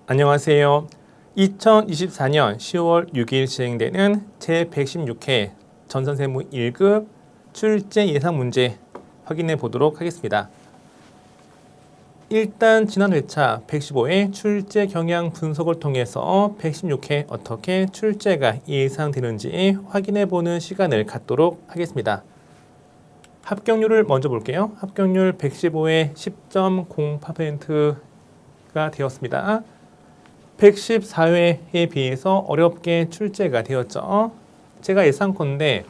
안녕하세요. 2024년 10월 6일 시행되는 제116회 전산세무 1급 출제 예상 문제 확인해 보도록 하겠습니다. 일단 지난 회차 115회 출제 경향 분석을 통해서 116회 어떻게 출제가 예상되는지 확인해 보는 시간을 갖도록 하겠습니다. 합격률을 먼저 볼게요. 합격률 115회 10.08%가 되었습니다. 114회에 비해서 어렵게 출제가 되었죠. 제가 예상컨대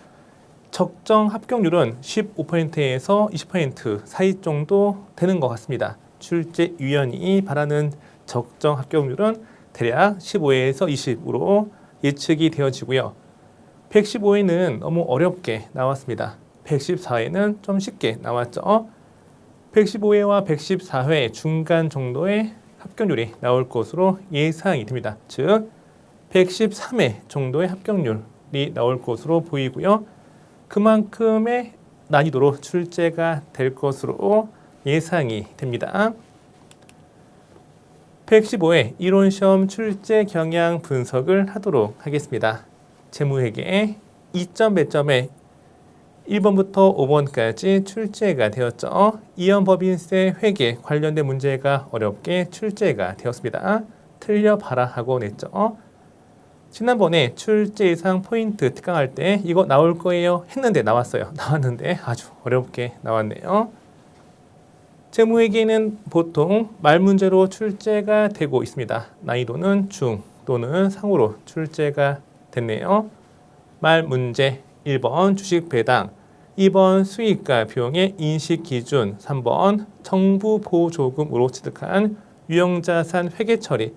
적정 합격률은 15%에서 20% 사이 정도 되는 것 같습니다. 출제위원이 바라는 적정 합격률은 대략 15에서 20으로 예측이 되어지고요. 115회는 너무 어렵게 나왔습니다. 114회는 좀 쉽게 나왔죠. 115회와 114회 중간 정도의 합격률이 나올 것으로 예상이 됩니다. 즉 113회 정도의 합격률이 나올 것으로 보이고요. 그만큼의 난이도로 출제가 될 것으로 예상이 됩니다. 115회 이론시험 출제 경향 분석을 하도록 하겠습니다. 재무회계 2점 배점에 1번부터 5번까지 출제가 되었죠. 이연법인세 회계 관련된 문제가 어렵게 출제가 되었습니다. 틀려봐라 하고 냈죠. 지난번에 출제 예상 포인트 특강할 때 이거 나올 거예요 했는데 나왔어요. 나왔는데 아주 어렵게 나왔네요. 재무회계는 보통 말문제로 출제가 되고 있습니다. 난이도는 중 또는 상으로 출제가 됐네요. 말문제 1번 주식 배당, 2번 수익과 비용의 인식 기준, 3번 정부 보조금으로 취득한 유형자산 회계 처리.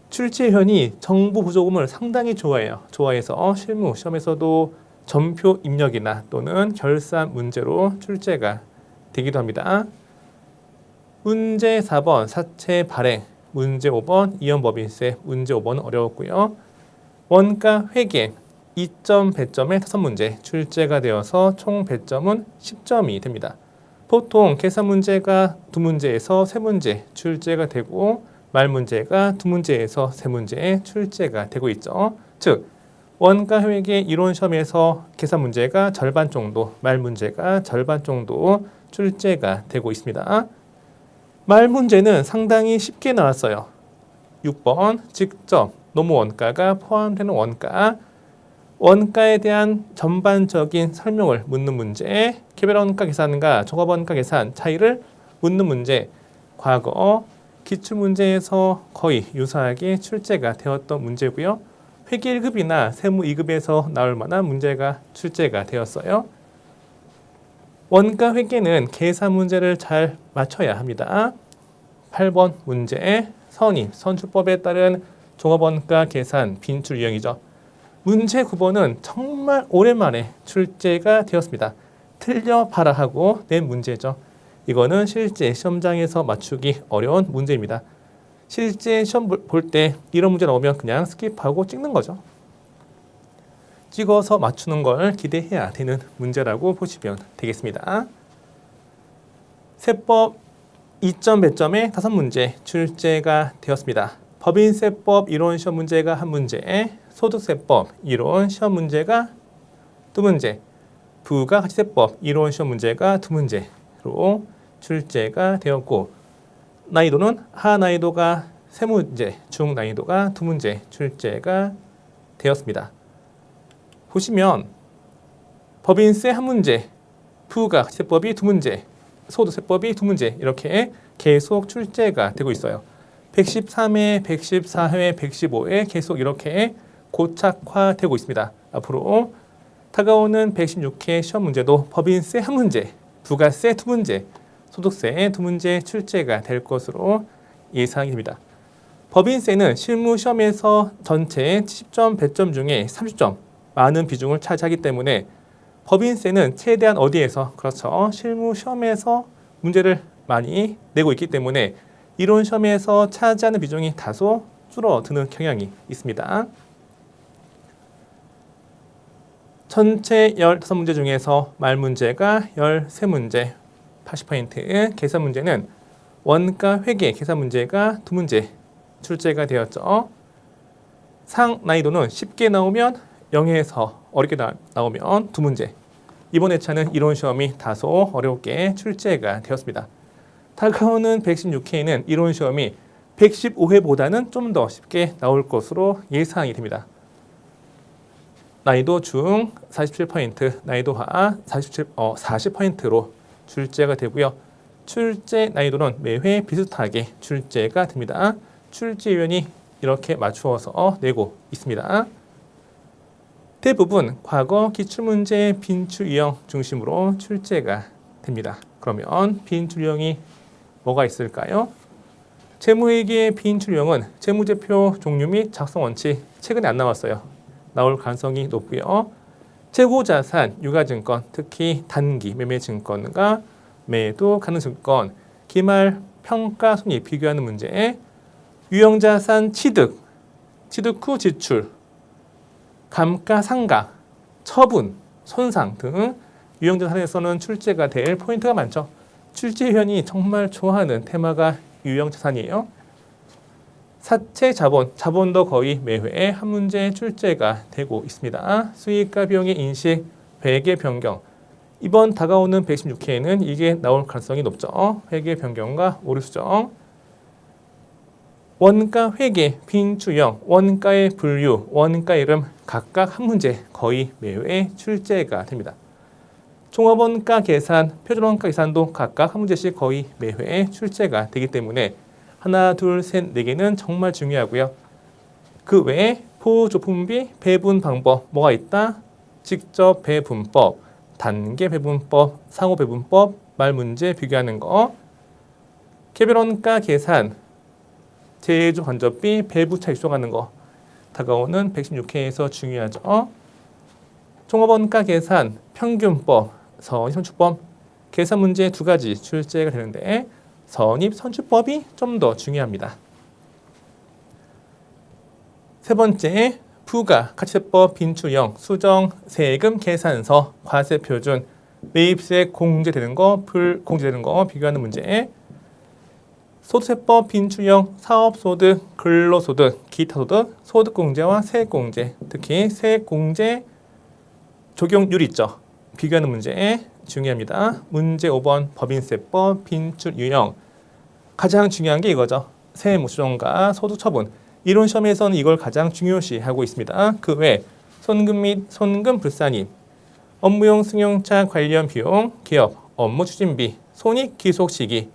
출제위원이 정부 보조금을 상당히 좋아해요. 좋아해서 실무 시험에서도 전표 입력이나 또는 결산 문제로 출제가 되기도 합니다. 문제 4번 사채 발행, 문제 5번 이연법인세, 문제 5번은 어려웠고요. 원가 회계 2점 배점의 5문제 출제가 되어서 총 배점은 10점이 됩니다. 보통 계산 문제가 2문제에서 3문제 출제가 되고 말 문제가 2문제에서 3문제에 출제가 되고 있죠. 즉 원가 회계 이론 시험에서 계산 문제가 절반 정도, 말 문제가 절반 정도 출제가 되고 있습니다. 말 문제는 상당히 쉽게 나왔어요. 6번 직접 노무 원가가 포함되는 원가, 원가에 대한 전반적인 설명을 묻는 문제, 개별원가 계산과 종합원가 계산 차이를 묻는 문제, 과거 기출문제에서 거의 유사하게 출제가 되었던 문제고요. 회계 1급이나 세무 2급에서 나올 만한 문제가 출제가 되었어요. 원가 회계는 계산 문제를 잘 맞춰야 합니다. 8번 문제, 선입, 선출법에 따른 종합원가 계산 빈출 유형이죠. 문제 9번은 정말 오랜만에 출제가 되었습니다. 틀려봐라 하고 낸 문제죠. 이거는 실제 시험장에서 맞추기 어려운 문제입니다. 실제 시험 볼 때 이런 문제 나오면 그냥 스킵하고 찍는 거죠. 찍어서 맞추는 걸 기대해야 되는 문제라고 보시면 되겠습니다. 세법 2점 배점의 5문제 출제가 되었습니다. 법인세법 이론 시험 문제가 1문제, 소득세법 이론 시험 문제가 2문제, 부가가치세법 이론 시험 문제가 2문제로 출제가 되었고 난이도는 하난이도가 3문제, 중난이도가 2문제 출제가 되었습니다. 보시면 법인세 1문제, 부가가치세법이 2문제, 소득세법이 2문제 이렇게 계속 출제가 되고 있어요. 113회, 114회, 115회 계속 이렇게 고착화되고 있습니다. 앞으로 다가오는 116회 시험 문제도 법인세 1문제, 부가세 2문제, 소득세 2문제 출제가 될 것으로 예상이 됩니다. 법인세는 실무 시험에서 전체 70점 배점 중에 30점 많은 비중을 차지하기 때문에 법인세는 최대한 어디에서 그렇죠. 실무 시험에서 문제를 많이 내고 있기 때문에 이론 시험에서 차지하는 비중이 다소 줄어드는 경향이 있습니다. 전체 15문제 중에서 말 문제가 13문제, 80%, 계산 문제는 원가 회계 계산 문제가 2문제 출제가 되었죠. 상 난이도는 쉽게 나오면 0에서 어렵게 나오면 2문제. 이번 회차는 이론 시험이 다소 어렵게 출제가 되었습니다. 다가오는 116회에는 이론 시험이 115회보다는 좀 더 쉽게 나올 것으로 예상이 됩니다. 난이도 중 47%, 난이도 하 40%로 출제가 되고요. 출제 난이도는 매회 비슷하게 출제가 됩니다. 출제위원이 이렇게 맞추어서 내고 있습니다. 대부분 과거 기출문제 빈출 유형 중심으로 출제가 됩니다. 그러면 빈출 유형이 뭐가 있을까요? 재무회계의 빈출 유형은 재무제표 종류 및 작성 원칙 최근에 안 나왔어요. 나올 가능성이 높고요. 재고자산, 유가증권, 특히 단기 매매증권과 매도 가능증권, 기말 평가 손익 비교하는 문제, 유형자산 취득, 취득 후 지출, 감가상각, 처분, 손상 등 유형자산에서는 출제가 될 포인트가 많죠. 출제위원이 정말 좋아하는 테마가 유형자산이에요. 사채 자본, 자본도 거의 매회 한 문제 출제가 되고 있습니다. 수익과 비용의 인식, 회계 변경. 이번 다가오는 116회에는 이게 나올 가능성이 높죠. 회계 변경과 오류 수정. 원가 회계, 빈출형, 원가의 분류, 원가 이름 각각 한 문제 거의 매회 출제가 됩니다. 종합원가 계산, 표준원가 계산도 각각 한 문제씩 거의 매회 출제가 되기 때문에 하나, 둘, 셋, 네 개는 정말 중요하고요. 그 외에 포조품비 배분 방법 뭐가 있다? 직접 배분법, 단계 배분법, 상호 배분법, 말 문제 비교하는 거, 개별원가 계산, 제조 간접비, 배부차 입수하는 거 다가오는 116회에서 중요하죠. 종합원가 계산, 평균법, 선입선출법, 계산 문제 2가지 출제가 되는데 선입선출법이 좀 더 중요합니다. 세 번째, 부가, 가치세법, 빈출형, 수정, 세금 계산서, 과세표준, 매입세 공제되는 거, 불공제되는 거 비교하는 문제, 소득세법, 빈출형, 사업소득, 근로소득, 기타소득, 소득공제와 세액공제, 특히 세액공제 적용률 있죠. 비교하는 문제 중요합니다. 문제 5번 법인세법, 빈출 유형. 가장 중요한 게 이거죠. 세무조정과 소득처분. 이론 시험에서는 이걸 가장 중요시하고 있습니다. 그 외 손금 및 손금 불산임, 업무용 승용차 관련 비용, 기업 업무 추진비, 손익 기속 시기,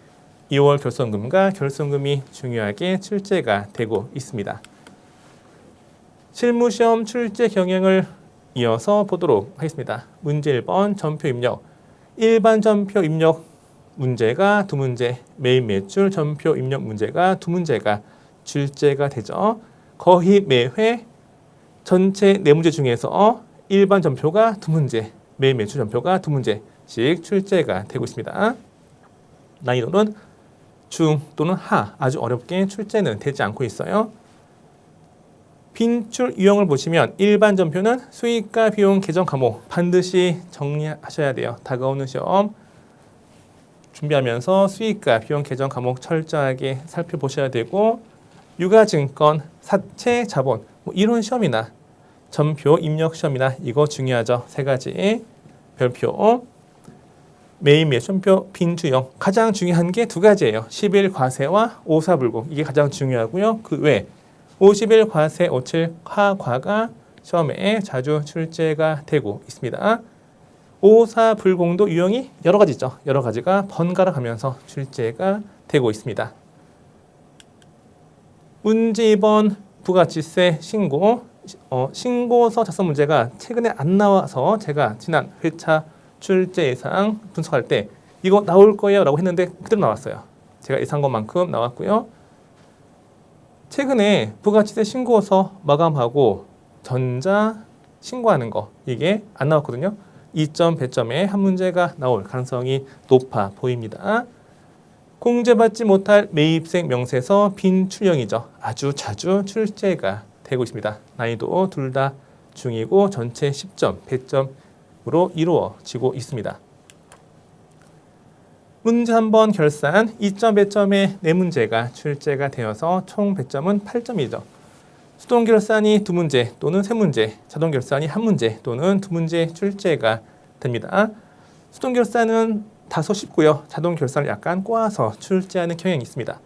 2월 결손금과 결손금이 중요하게 출제가 되고 있습니다. 실무시험 출제 경향을 이어서 보도록 하겠습니다. 문제 1번 전표 입력. 일반 전표 입력 문제가 2문제, 매입 매출 전표 입력 문제가 2문제가 출제가 되죠. 거의 매회 전체 4문제 중에서 일반 전표가 2문제, 매입 매출 전표가 2문제씩 출제가 되고 있습니다. 난이도는 중 또는 하, 아주 어렵게 출제는 되지 않고 있어요. 빈출 유형을 보시면 일반 전표는 수익과 비용 계정 과목 반드시 정리하셔야 돼요. 다가오는 시험 준비하면서 수익과 비용 계정 과목 철저하게 살펴보셔야 되고, 유가증권, 사채 자본, 이론 시험이나 전표 입력 시험이나 이거 중요하죠. 3가지 별표. 매입 매출표 빈출형 가장 중요한 게 2가지예요. 10일 과세와 오사불공 이게 가장 중요하고요. 그 외 50일 과세 57 하과가 시험에 자주 출제가 되고 있습니다. 오사불공도 유형이 여러 가지죠. 여러 가지가 번갈아 가면서 출제가 되고 있습니다. 문제 2번 부가치세 신고. 신고서 작성 문제가 최근에 안 나와서 제가 지난 회차 출제 예상 분석할 때 이거 나올 거예요 라고 했는데 그대로 나왔어요. 제가 예상한 것만큼 나왔고요. 최근에 부가치세 신고서 마감하고 전자 신고하는 거 이게 안 나왔거든요. 2점 배점에 한 문제가 나올 가능성이 높아 보입니다. 공제받지 못할 매입세 명세서 빈출형이죠. 아주 자주 출제가 되고 있습니다. 난이도 둘 다 중이고 전체 10점 배점으로 이루어지고 있습니다. 문제 3번 결산 2점, 100점의 4문제가 출제가 되어서 총 100점은 8점이죠. 수동 결산이 2문제 또는 3문제, 자동 결산이 1문제 또는 2문제 출제가 됩니다. 수동 결산은 다소 쉽고요. 자동 결산을 약간 꼬아서 출제하는 경향이 있습니다.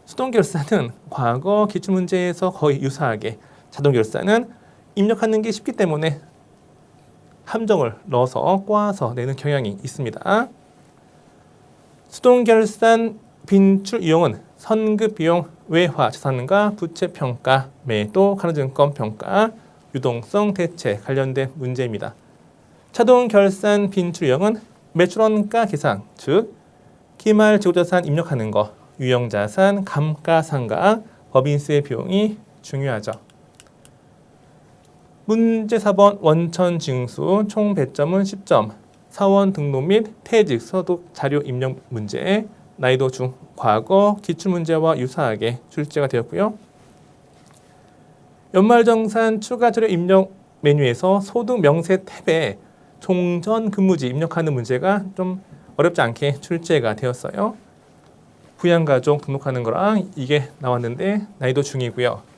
수동 결산은 과거 기출문제에서 거의 유사하게, 자동 결산은 입력하는 게 쉽기 때문에 함정을 넣어서 꼬아서 내는 경향이 있습니다. 수동 결산 빈출 이용은 선급 비용, 외화, 자산과 부채 평가, 매도, 가능증권 평가, 유동성 대체 관련된 문제입니다. 자동 결산 빈출 이용은 매출원가 계산, 즉 기말 재고자산 입력하는 거, 유형자산, 감가상각, 법인세 비용이 중요하죠. 문제 4번 원천징수 총 100점은 10점, 사원 등록 및 퇴직 소득 자료 입력 문제, 난이도 중, 과거 기출문제와 유사하게 출제가 되었고요. 연말정산 추가 자료 입력 메뉴에서 소득 명세 탭에 종전 근무지 입력하는 문제가 좀 어렵지 않게 출제가 되었어요. 부양가족 등록하는 거랑 이게 나왔는데 난이도 중이고요.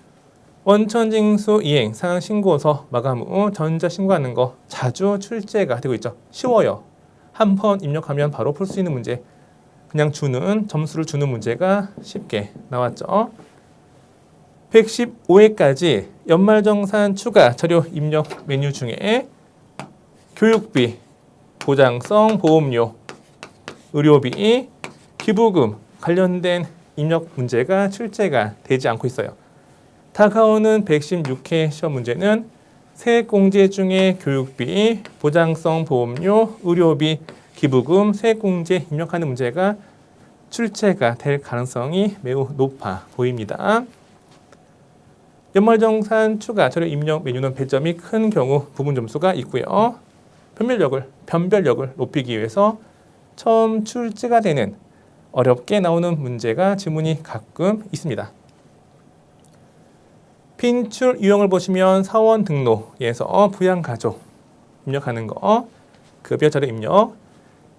원천징수 이행, 상환 신고서 마감 후 전자 신고하는 거 자주 출제가 되고 있죠. 쉬워요. 한 번 입력하면 바로 풀 수 있는 문제. 그냥 점수를 주는 문제가 쉽게 나왔죠. 115회까지 연말정산 추가 자료 입력 메뉴 중에 교육비, 보장성 보험료, 의료비, 기부금 관련된 입력 문제가 출제가 되지 않고 있어요. 다가오는 116회 시험 문제는 세액공제 중에 교육비, 보장성 보험료, 의료비, 기부금, 세액공제 입력하는 문제가 출제가 될 가능성이 매우 높아 보입니다. 연말정산 추가 자료 입력 메뉴는 배점이 큰 경우 부분 점수가 있고요. 변별력을 높이기 위해서 처음 출제가 되는 어렵게 나오는 문제가 지문이 가끔 있습니다. 빈출 유형을 보시면 사원 등록에서 부양가족 입력하는 거, 급여 자료 입력,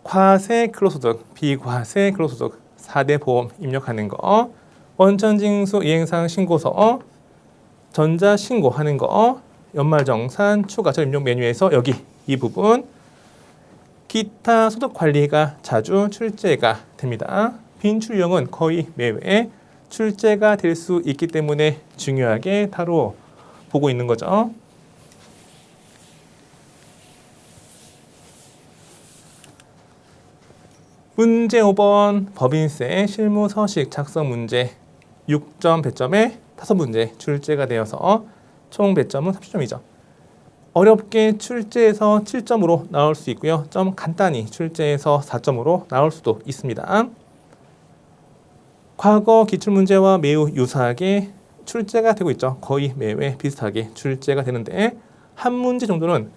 과세 근로소득, 비과세 근로소득, 4대 보험 입력하는 거, 원천징수 이행사항 신고서, 전자신고하는 거, 연말정산 추가 자료 입력 메뉴에서 여기 이 부분, 기타 소득 관리가 자주 출제가 됩니다. 빈출 유형은 거의 매회 출제가 될 수 있기 때문에 중요하게 다뤄보고 있는 거죠. 문제 5번 법인세 실무 서식 작성 문제 6점 100점에 5문제 출제가 되어서 총 100점은 30점이죠. 어렵게 출제해서 7점으로 나올 수 있고요. 좀 간단히 출제해서 4점으로 나올 수도 있습니다. 과거 기출문제와 매우 유사하게 출제가 되고 있죠. 거의 매회 비슷하게 출제가 되는데 한 문제 정도는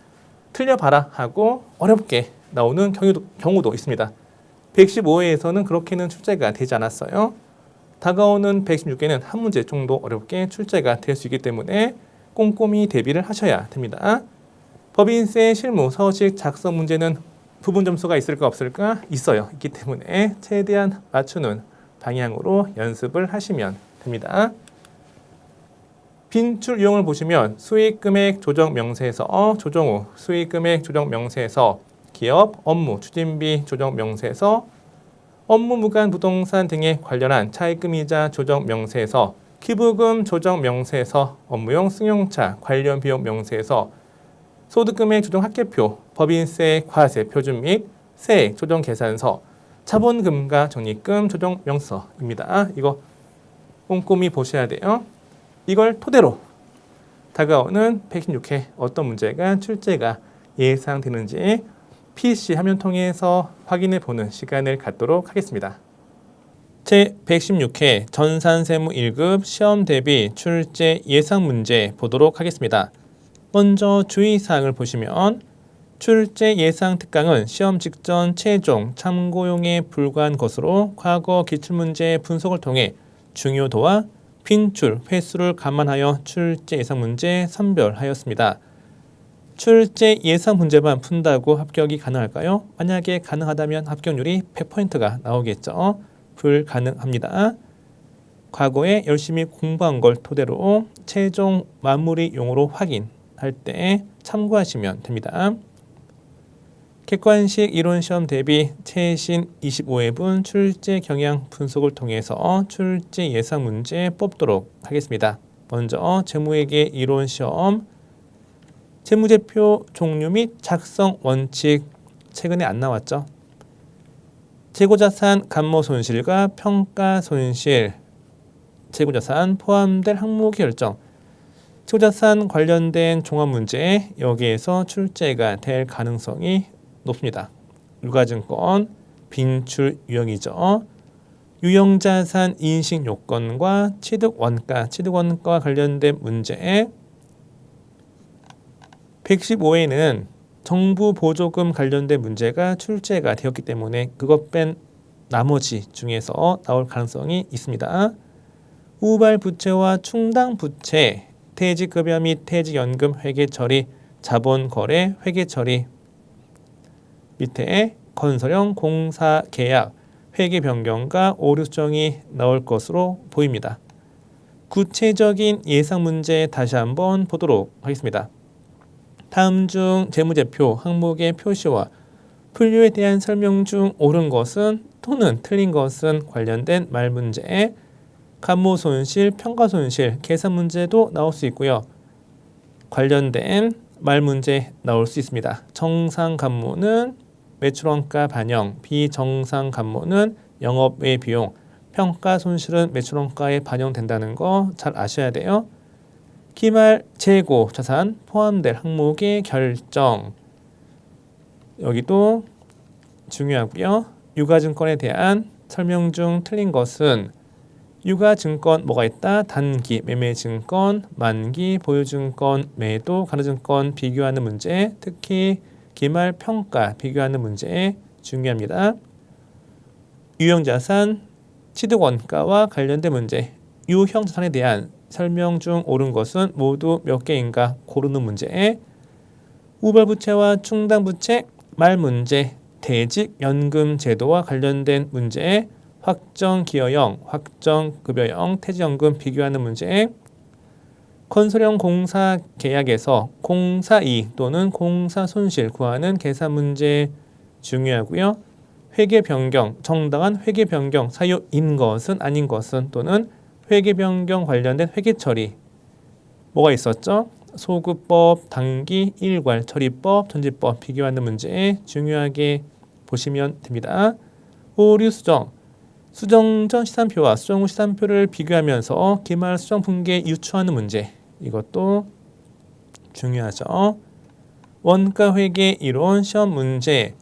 틀려봐라 하고 어렵게 나오는 경우도 있습니다. 115회에서는 그렇게는 출제가 되지 않았어요. 다가오는 116회는 한 문제 정도 어렵게 출제가 될 수 있기 때문에 꼼꼼히 대비를 하셔야 됩니다. 법인세 실무 서식 작성 문제는 부분 점수가 있을까 없을까? 있어요. 있기 때문에 최대한 맞추는 방향으로 연습을 하시면 됩니다. 빈출 유형을 보시면 수익금액 조정 명세서 조정 후 수익금액 조정 명세서 기업 업무 추진비 조정 명세서 업무 무관 부동산 등에 관련한 차입금이자 조정 명세서 기부금 조정 명세서 업무용 승용차 관련 비용 명세서 소득금액 조정 합계표 법인세 과세 표준 및 세액 조정 계산서 자본금과 적립금 조정 명서입니다. 이거 꼼꼼히 보셔야 돼요. 이걸 토대로 다가오는 116회 어떤 문제가 출제가 예상되는지 PC 화면 통해서 확인해 보는 시간을 갖도록 하겠습니다. 제116회 전산세무 1급 시험 대비 출제 예상 문제 보도록 하겠습니다. 먼저 주의사항을 보시면 출제 예상 특강은 시험 직전 최종 참고용에 불과한 것으로 과거 기출문제 분석을 통해 중요도와 빈출 횟수를 감안하여 출제 예상 문제 선별하였습니다. 출제 예상 문제만 푼다고 합격이 가능할까요? 만약에 가능하다면 합격률이 100%가 나오겠죠. 불가능합니다. 과거에 열심히 공부한 걸 토대로 최종 마무리 용어로 확인할 때 참고하시면 됩니다. 객관식 이론시험 대비 최신 25회분 출제 경향 분석을 통해서 출제 예상 문제 뽑도록 하겠습니다. 먼저 재무회계 이론시험 재무제표 종류 및 작성 원칙 최근에 안 나왔죠. 재고자산 감모손실과 평가손실 재고자산 포함될 항목 결정 재고자산 관련된 종합문제 여기에서 출제가 될 가능성이 높습니다. 유가증권 빈출 유형이죠. 유형자산 인식 요건과 취득원가와 관련된 문제 115회는 정부 보조금 관련된 문제가 출제가 되었기 때문에 그것 뺀 나머지 중에서 나올 가능성이 있습니다. 후발 부채와 충당 부채, 퇴직급여 및 퇴직연금 회계 처리, 자본거래 회계 처리 밑에 건설형 공사 계약, 회계 변경과 오류 수정이 나올 것으로 보입니다. 구체적인 예상 문제 다시 한번 보도록 하겠습니다. 다음 중 재무제표 항목의 표시와 분류에 대한 설명 중 옳은 것은 또는 틀린 것은 관련된 말 문제, 감모손실, 평가손실, 계산 문제도 나올 수 있고요. 관련된 말 문제 나올 수 있습니다. 정상 감모는 매출원가 반영, 비정상 감모는 영업외 비용, 평가손실은 매출원가에 반영된다는 거 잘 아셔야 돼요. 기말 재고 자산 포함될 항목의 결정 여기도 중요하고요. 유가증권에 대한 설명 중 틀린 것은 유가증권 뭐가 있다? 단기 매매증권, 만기 보유증권, 매도 가능증권 비교하는 문제 특히 기말 평가 비교하는 문제 중요합니다. 유형자산 취득원가와 관련된 문제 유형자산에 대한 설명 중 옳은 것은 모두 몇 개인가 고르는 문제 우발부채와 충당부채 말 문제 퇴직연금 제도와 관련된 문제 확정기여형, 확정급여형, 퇴직연금 비교하는 문제 건설형 공사 계약에서 공사이익 또는 공사손실 구하는 계산 문제 중요하고요. 회계 변경, 정당한 회계 변경 사유인 것은 아닌 것은 또는 회계 변경 관련된 회계 처리 뭐가 있었죠? 소급법, 단기, 일괄 처리법, 전지법 비교하는 문제 중요하게 보시면 됩니다. 오류 수정, 수정 전 시산표와 수정 후 시산표를 비교하면서 기말 수정 분계 유추하는 문제 이것도 중요하죠. 원가 회계 이론 시험 문제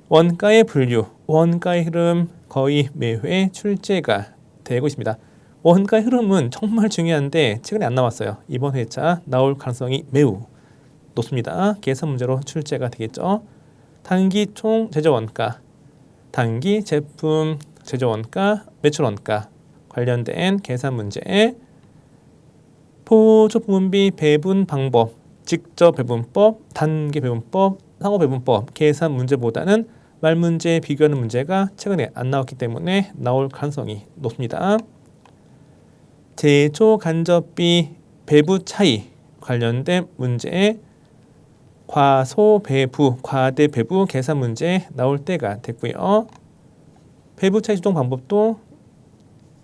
원가의 분류, 원가의 흐름 거의 매회 출제가 되고 있습니다. 원가의 흐름은 정말 중요한데 최근에 안 나왔어요. 이번 회차 나올 가능성이 매우 높습니다. 계산 문제로 출제가 되겠죠. 단기 총 제조원가, 단기 제품 제조원가, 매출원가 관련된 계산 문제 보조부문비 배분 방법, 직접 배분법, 단기 배분법, 상호 배분법 계산 문제보다는 말 문제 비교하는 문제가 최근에 안 나왔기 때문에 나올 가능성이 높습니다. 제조 간접비 배부 차이 관련된 문제 과소 배부, 과대 배부 계산 문제 나올 때가 됐고요. 배부 차이 수정 방법도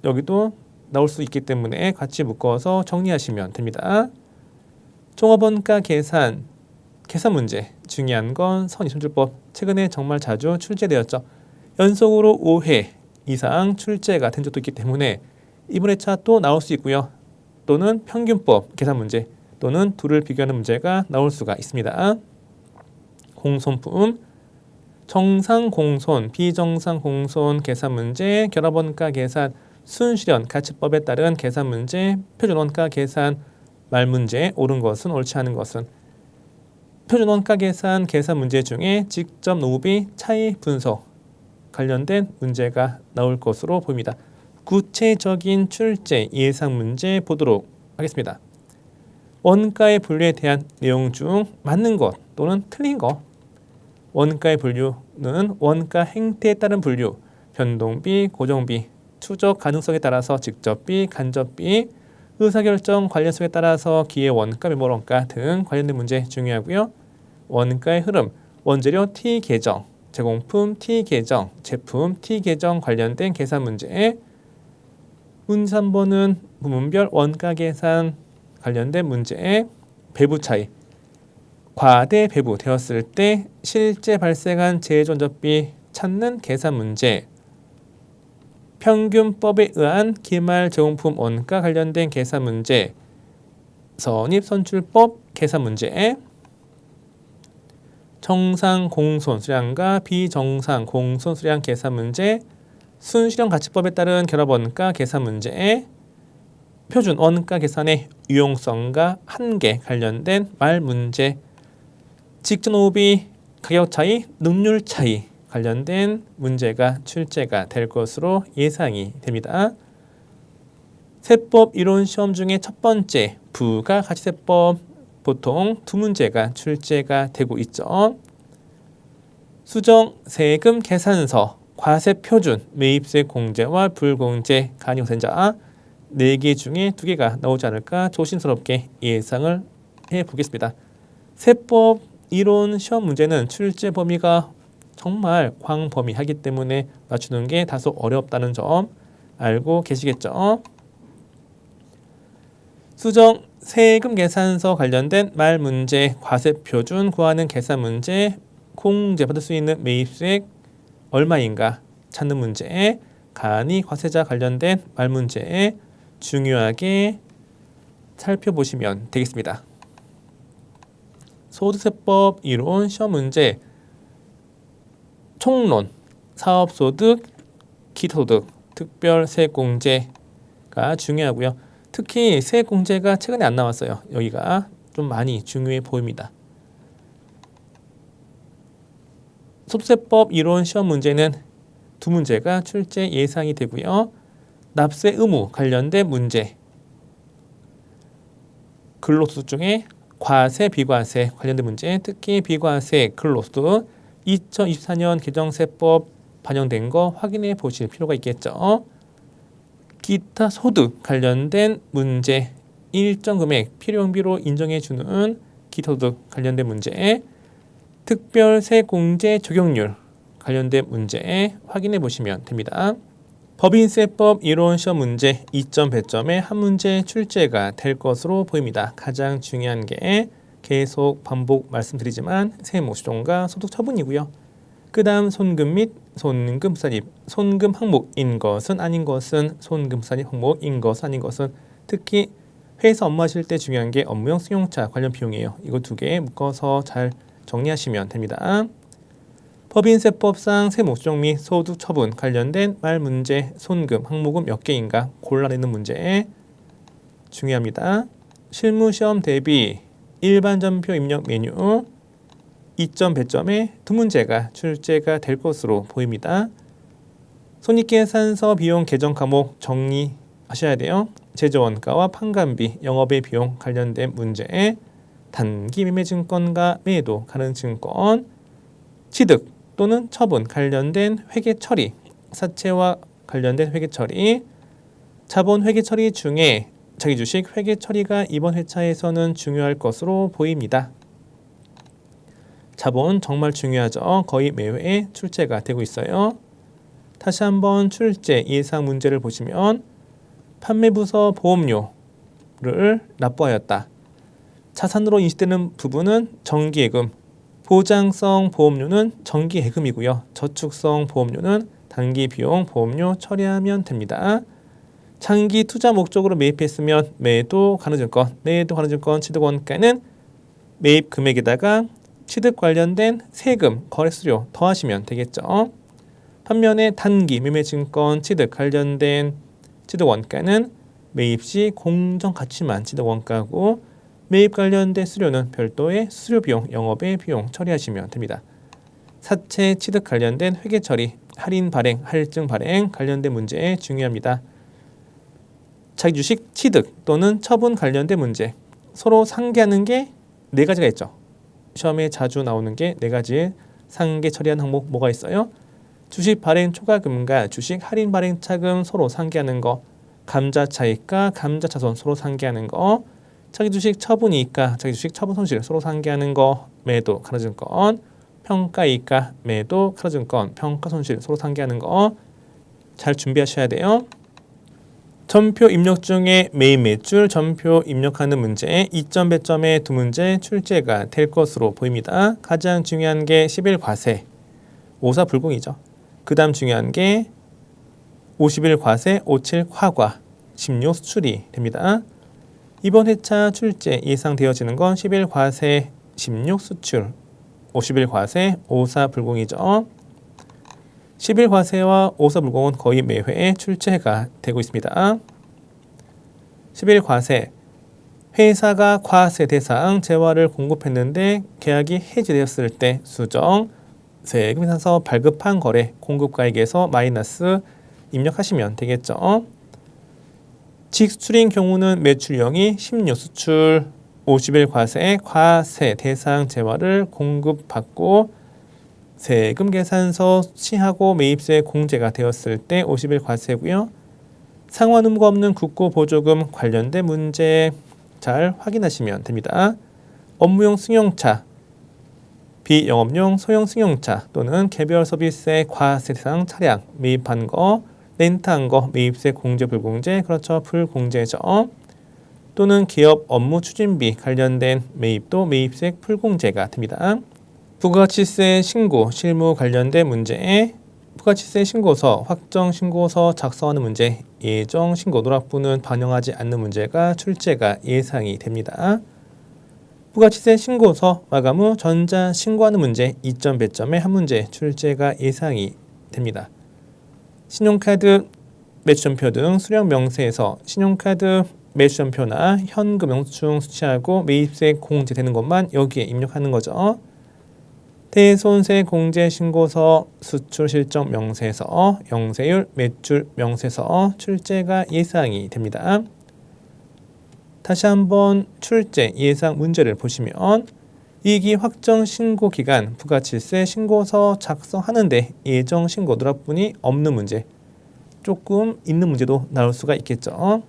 여기도 나올 수 있기 때문에 같이 묶어서 정리하시면 됩니다. 종합원가 계산 문제 중요한 건 선이순출법 최근에 정말 자주 출제되었죠. 연속으로 5회 이상 출제가 된 적도 있기 때문에 이번 회차 또 나올 수 있고요. 또는 평균법 계산 문제 또는 둘을 비교하는 문제가 나올 수가 있습니다. 공손품 정상 공손, 비정상 공손 계산 문제, 결합원가 계산, 순실현 가치법에 따른 계산 문제, 표준원가 계산 말 문제, 옳은 것은 옳지 않은 것은 표준원가 계산 문제 중에 직접 노후비 차이 분석 관련된 문제가 나올 것으로 보입니다. 구체적인 출제 예상 문제 보도록 하겠습니다. 원가의 분류에 대한 내용 중 맞는 것 또는 틀린 것. 원가의 분류는 원가 행태에 따른 분류, 변동비, 고정비, 추적 가능성에 따라서 직접비, 간접비, 의사결정 관련성에 따라서 기의 원가, 매몰원가 등 관련된 문제 중요하고요. 원가의 흐름, 원재료 T 계정, 제공품 T 계정, 제품 T 계정 관련된 계산 문제. 문제 3번은 부문별 원가 계산 관련된 문제. 배부 차이, 과대 배부되었을 때 실제 발생한 재전접비 찾는 계산 문제. 평균법에 의한 기말 제공품 원가 관련된 계산 문제. 선입선출법 계산 문제. 정상 공손 수량과 비정상 공손 수량 계산 문제. 순수령 가치법에 따른 결합 원가 계산 문제. 표준 원가 계산의 유용성과 한계 관련된 말 문제. 직전 호흡이 가격 차이, 능률 차이 관련된 문제가 출제가 될 것으로 예상이 됩니다. 세법 이론 시험 중에 첫 번째 부가가치세법 보통 두 문제가 출제가 되고 있죠. 수정 세금 계산서, 과세 표준, 매입세 공제와 불공제 간이호선자 4개 중에 2개가 나오지 않을까 조심스럽게 예상을 해보겠습니다. 세법 이론 시험 문제는 출제 범위가 정말 광범위하기 때문에 맞추는 게 다소 어렵다는 점 알고 계시겠죠? 수정 세금 계산서 관련된 말 문제, 과세 표준 구하는 계산 문제, 공제 받을 수 있는 매입수액 얼마인가 찾는 문제, 간이 과세자 관련된 말 문제 중요하게 살펴보시면 되겠습니다. 소득세법 이론 시험 문제, 총론, 사업소득, 기타소득, 특별세공제가 중요하고요. 특히 세공제가 최근에 안 나왔어요. 여기가 좀 많이 중요해 보입니다. 소득세법 이론 시험 문제는 2문제가 출제 예상이 되고요. 납세 의무 관련된 문제, 근로소득 중에 과세, 비과세 관련된 문제, 특히 비과세, 근로소득 2024년 개정세법 반영된 거 확인해 보실 필요가 있겠죠. 기타 소득 관련된 문제, 일정 금액 필요용비로 인정해 주는 기타 소득 관련된 문제, 특별세 공제 적용률 관련된 문제 확인해 보시면 됩니다. 법인세법 이론 시험 문제 2점 배점에 한 문제 출제가 될 것으로 보입니다. 가장 중요한 게 계속 반복 말씀드리지만 세무조정과 소득 처분이고요. 그 다음 손금 및 손금 부산입, 손금 항목인 것은 아닌 것은, 손금 부산입 항목인 것은 아닌 것은, 특히 회사 업무하실 때 중요한 게 업무용 승용차 관련 비용이에요. 이거 2개 묶어서 잘 정리하시면 됩니다. 법인세법상 세무조정 및 소득 처분 관련된 말 문제, 손금, 항목은 몇 개인가 골라내는 문제 중요합니다. 실무시험 대비 일반 전표 입력 메뉴 2점 배점에 2문제가 출제가 될 것으로 보입니다. 손익계산서 비용 계정 과목 정리하셔야 돼요. 제조원가와 판관비, 영업의 비용 관련된 문제, 단기 매매증권과 매도 가능증권, 취득 또는 처분 관련된 회계 처리, 사채와 관련된 회계 처리, 자본 회계 처리 중에 자기주식 회계 처리가 이번 회차에서는 중요할 것으로 보입니다. 자본 정말 중요하죠. 거의 매회 출제가 되고 있어요. 다시 한번 출제 예상 문제를 보시면 판매부서 보험료를 납부하였다. 자산으로 인식되는 부분은 정기예금, 보장성 보험료는 정기예금이고요. 저축성 보험료는 단기비용 보험료 처리하면 됩니다. 장기 투자 목적으로 매입했으면 매도 가능증권, 매도 가능증권 취득원가는 매입 금액에다가 취득 관련된 세금, 거래수료 더하시면 되겠죠. 반면에 단기 매매증권 취득 관련된 취득원가는 매입 시 공정가치만 취득원가고 매입 관련된 수료는 별도의 수료비용, 영업의 비용 처리하시면 됩니다. 사채 취득 관련된 회계 처리, 할인 발행, 할증 발행 관련된 문제 중요합니다. 자기주식 취득 또는 처분 관련된 문제, 서로 상계하는 게 네 가지가 있죠. 시험에 자주 나오는 게 네 가지 상계 처리하는 항목 뭐가 있어요? 주식 발행 초과금과 주식 할인 발행 차금 서로 상계하는 거, 감자 차익과 감자 차손 서로 상계하는 거, 자기 주식 처분이익과 자기 주식 처분 손실 서로 상계하는 거, 매도 가로증권, 평가이익과 매도 가로증권, 평가 손실 서로 상계하는 거 잘 준비하셔야 돼요. 전표 입력 중에 매입 매출 전표 입력하는 문제 2점 배점의 두 문제 출제가 될 것으로 보입니다. 가장 중요한 게 11 과세, 54 불공이죠. 그 다음 중요한 게 51 과세, 57 화과, 16 수출이 됩니다. 이번 회차 출제 예상되어지는 건 11 과세, 16 수출, 51 과세, 54 불공이죠. 11 과세와 54 불공은 거의 매회 출제가 되고 있습니다. 11 과세, 회사가 과세 대상 재화를 공급했는데 계약이 해지되었을 때 수정, 세금 계산서 발급한 거래, 공급가액에서 마이너스 입력하시면 되겠죠. 직수출인 경우는 매출형이 16 수출, 51 과세, 과세 대상 재화를 공급받고 세금 계산서 수취하고 매입세 공제가 되었을 때 51 과세고요. 상환 의무가 없는 국고 보조금 관련된 문제 잘 확인하시면 됩니다. 업무용 승용차, 비영업용 소형 승용차 또는 개별 서비스의 과세 대상 차량 매입한 거, 렌트한 거 매입세 공제 불공제, 그렇죠, 불공제죠. 또는 기업 업무 추진비 관련된 매입도 매입세 불공제가 됩니다. 부가치세 신고 실무 관련된 문제, 부가치세 신고서 확정 신고서 작성하는 문제, 예정 신고 누락부는 반영하지 않는 문제가 출제가 예상이 됩니다. 부가치세 신고서 마감 후 전자 신고하는 문제 2점 배점의 한 문제 출제가 예상이 됩니다. 신용카드 매출전표 등 수령 명세에서 신용카드 매출전표나 현금 영수증 수취하고 매입세 공제되는 것만 여기에 입력하는 거죠. 대손세 공제 신고서 수출 실적 명세서, 영세율 매출 명세서 출제가 예상이 됩니다. 다시 한번 출제 예상 문제를 보시면 이익이 확정 신고 기간 부가치세 신고서 작성하는데 예정 신고 누락분이 없는 문제, 조금 있는 문제도 나올 수가 있겠죠.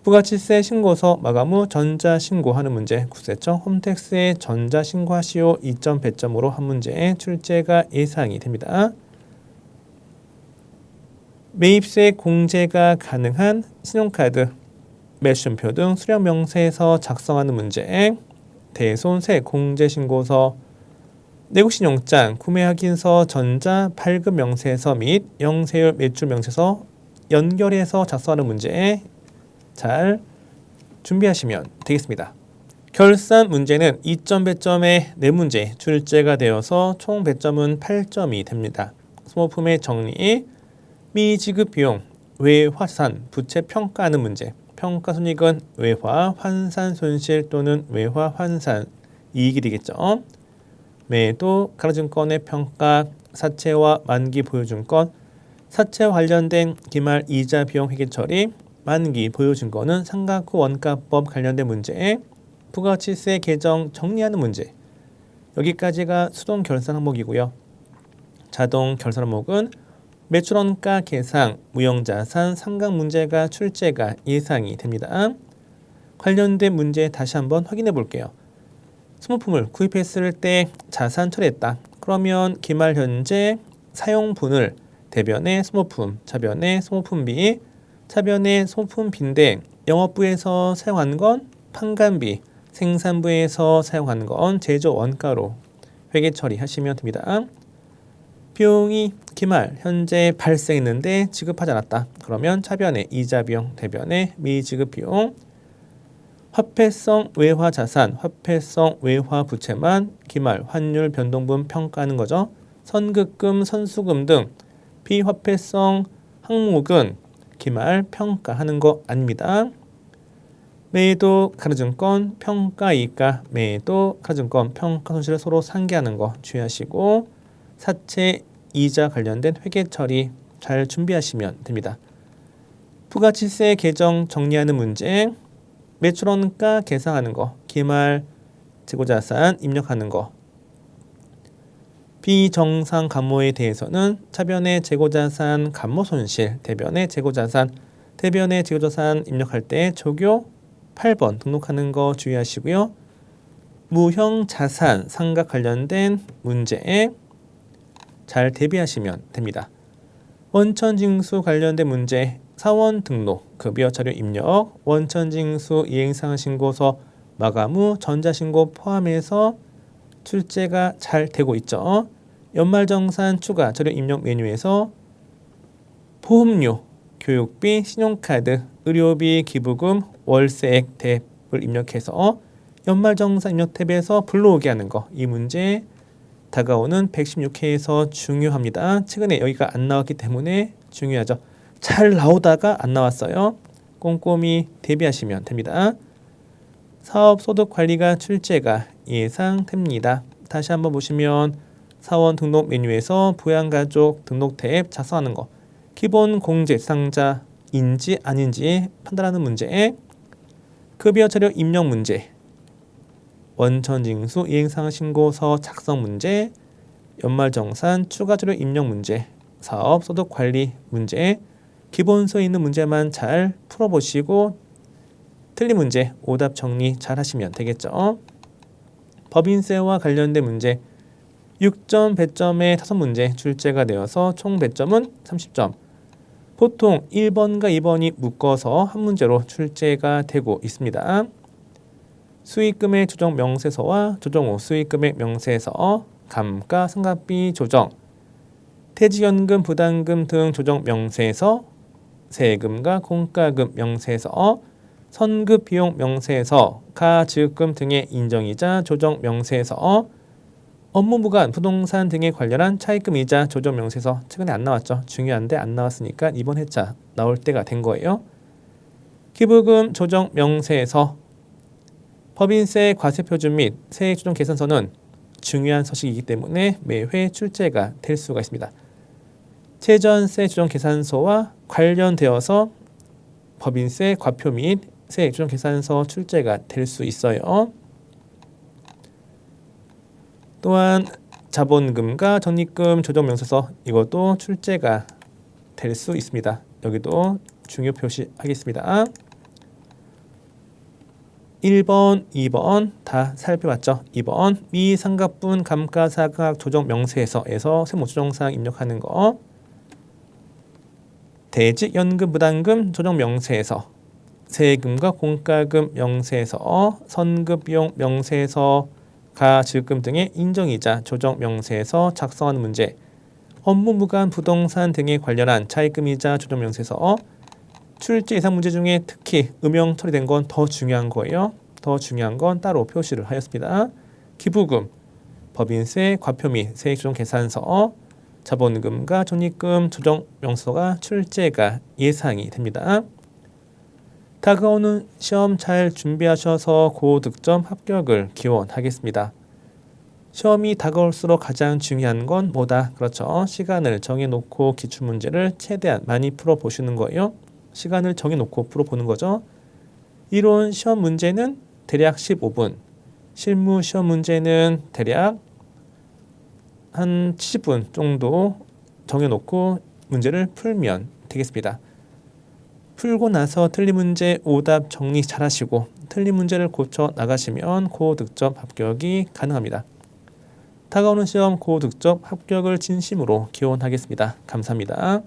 부가치세 신고서 마감 후 전자 신고하는 문제, 국세청 홈택스에 전자 신고하시오 2점 배점으로 한 문제 출제가 예상이 됩니다. 매입세 공제가 가능한 신용카드 매출전표 등 수령 명세에서 작성하는 문제, 대손세 공제 신고서, 내국신용장 구매 확인서 전자 발급 명세서 및 영세율 매출 명세서 연결해서 작성하는 문제 잘 준비하시면 되겠습니다. 결산 문제는 2점 배점의 4문제 출제가 되어서 총 배점은 8점이 됩니다. 소모품의 정리, 미지급 비용, 외화산, 부채 평가하는 문제, 평가손익은 외화 환산 손실 또는 외화 환산 이익이 되겠죠. 매도 가로증권의 평가, 사채와 만기 보유증권, 사채와 관련된 기말 이자 비용 회계 처리, 만기 보유증권은 상각 후 원가법 관련된 문제, 부가치세 계정 정리하는 문제, 여기까지가 수동 결산 항목이고요. 자동 결산 항목은 매출원가 계상, 무형자산, 상각 문제가 출제가 예상이 됩니다. 관련된 문제 다시 한번 확인해 볼게요. 소모품을 구입했을 때 자산 처리했다. 그러면 기말 현재 사용분을 대변의 소모품, 차변의 소모품비, 차변의 소모품비인데 영업부에서 사용한 건 판관비, 생산부에서 사용한 건 제조 원가로 회계 처리하시면 됩니다. 비용이 기말 현재 발생했는데 지급하지 않았다. 그러면 차변의 이자 비용, 대변의 미지급 비용, 화폐성 외화 자산, 화폐성 외화 부채만 기말 환율 변동분 평가하는 거죠. 선급금, 선수금 등 비화폐성 항목은 기말 평가하는 거 아닙니다. 매도 가로증권 평가이익과 매도 가로증권 평가 손실을 서로 상계하는 거 주의하시고 사채 이자 관련된 회계 처리 잘 준비하시면 됩니다. 부가치세 계정 정리하는 문제, 매출원가 계산하는 거, 기말 재고자산 입력하는 거. 비정상 감모에 대해서는 차변의 재고자산 감모 손실, 대변의 재고자산, 대변의 재고자산 입력할 때 조교 8번 등록하는 거 주의하시고요. 무형 자산 상과 관련된 문제에 잘 대비하시면 됩니다. 원천징수 관련된 문제, 사원 등록, 급여 자료 입력, 원천징수 이행상신고서 마감 후 전자신고 포함해서 출제가 잘 되고 있죠. 연말정산 추가 자료 입력 메뉴에서 보험료, 교육비, 신용카드, 의료비, 기부금, 월세액, 대입을 입력해서 연말정산 입력 탭에서 불러오게 하는 거. 이 문제 다가오는 116회에서 중요합니다. 최근에 여기가 안 나왔기 때문에 중요하죠. 잘 나오다가 안 나왔어요. 꼼꼼히 대비하시면 됩니다. 사업소득관리가 출제가 예상됩니다. 다시 한번 보시면 사원 등록 메뉴에서 부양가족 등록 탭 작성하는 거, 기본 공제 대상자인지 아닌지 판단하는 문제, 급여 자료 입력 문제, 원천징수 이행상신고서 작성 문제, 연말정산 추가 자료 입력 문제, 사업소득관리 문제, 기본서에 있는 문제만 잘 풀어보시고 틀린 문제 오답 정리 잘 하시면 되겠죠. 법인세와 관련된 문제 6점 배점의 5문제 출제가 되어서 총 배점은 30점. 보통 1번과 2번이 묶어서 한 문제로 출제가 되고 있습니다. 수익금액 조정 명세서와 조정 후 수익금액 명세서, 감가상각비 조정, 퇴직연금 부담금 등 조정 명세서, 세금과 공과금 명세서, 선급 비용 명세서, 가지급금 등의 인정이자 조정 명세서, 업무부관 부동산 등에 관련한 차입금이자 조정 명세서. 최근에 안 나왔죠. 중요한데 안 나왔으니까 이번 회차 나올 때가 된 거예요. 기부금 조정 명세서, 법인세 과세표준 및 세액 조정 계산서는 중요한 서식이기 때문에 매회 출제가 될 수가 있습니다. 세전세 조정 계산서와 관련되어서 법인세 과표 및 세액 조정 계산서 출제가 될 수 있어요. 또한 자본금과 적립금 조정 명세서, 이것도 출제가 될 수 있습니다. 여기도 중요 표시하겠습니다. 1번, 2번 다 살펴봤죠. 2번 미상각분 감가상각 조정 명세서에서 세무조정사항 입력하는 거, 대직연금 부담금 조정 명세서, 세금과 공과금 명세서, 선급비용 명세서, 가지급금 등의 인정이자 조정 명세서 작성하는 문제, 업무무관 부동산 등에 관련한 차입금이자 조정 명세서. 출제 예상 문제 중에 특히 음영 처리된 건 더 중요한 거예요. 더 중요한 건 따로 표시를 하였습니다. 기부금, 법인세 과표 및 세액 조정 계산서, 자본금과 적립금 조정 명세서가 출제가 예상이 됩니다. 다가오는 시험 잘 준비하셔서 고득점 합격을 기원하겠습니다. 시험이 다가올수록 가장 중요한 건 뭐다? 그렇죠. 시간을 정해놓고 기출문제를 최대한 많이 풀어보시는 거예요. 시간을 정해놓고 풀어보는 거죠. 이론 시험 문제는 대략 15분, 실무 시험 문제는 대략 한 70분 정도 정해놓고 문제를 풀면 되겠습니다. 풀고 나서 틀린 문제 오답 정리 잘 하시고 틀린 문제를 고쳐 나가시면 고득점 합격이 가능합니다. 다가오는 시험 고득점 합격을 진심으로 기원하겠습니다. 감사합니다.